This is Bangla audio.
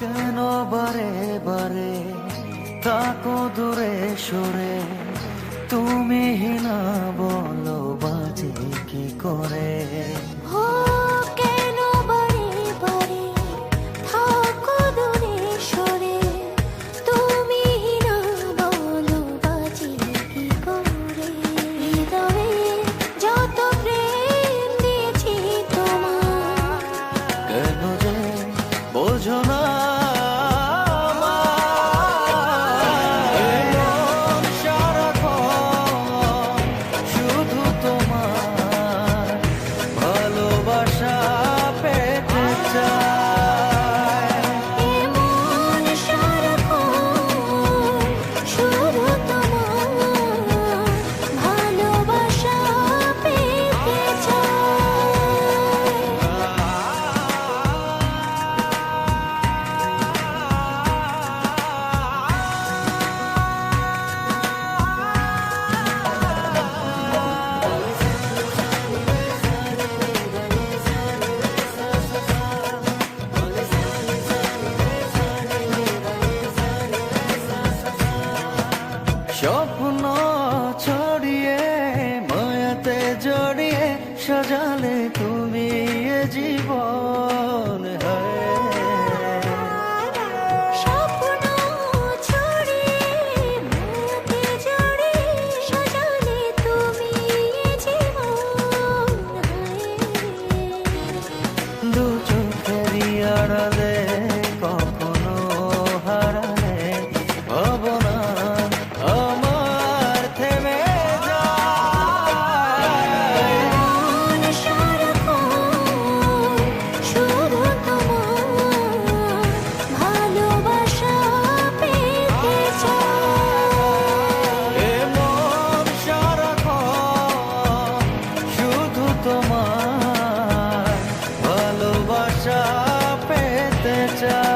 কেন বারে বারে তাকো দূরে সরে, তুমি না বলো বাজে কি করে। ও কেন বারে বারে থাকো দূরে সরে, তুমি না বলো বাজে কি করে। হৃদয়ে যত প্রেম দিয়েছি তোমার, কেন যে বোঝো না স্বপ্ন ছড়িয়ে মায়াতে জড়িয়ে সাজালে তুমি এ জীবন। স্বপ্ন ছড়িয়ে মায়াতে জড়িয়ে সাজালে তুমি এ জীবন। দু চোখেরই আড়ালে কখনো হারালে ভাবনা আমার থেমে যায়। মন সারাক্ষণ শুধু তোমার ভালোবাসা পেতে চায়। এ মন সারাক্ষণ শুধু তোমার ভালোবাসা পেতে চায়।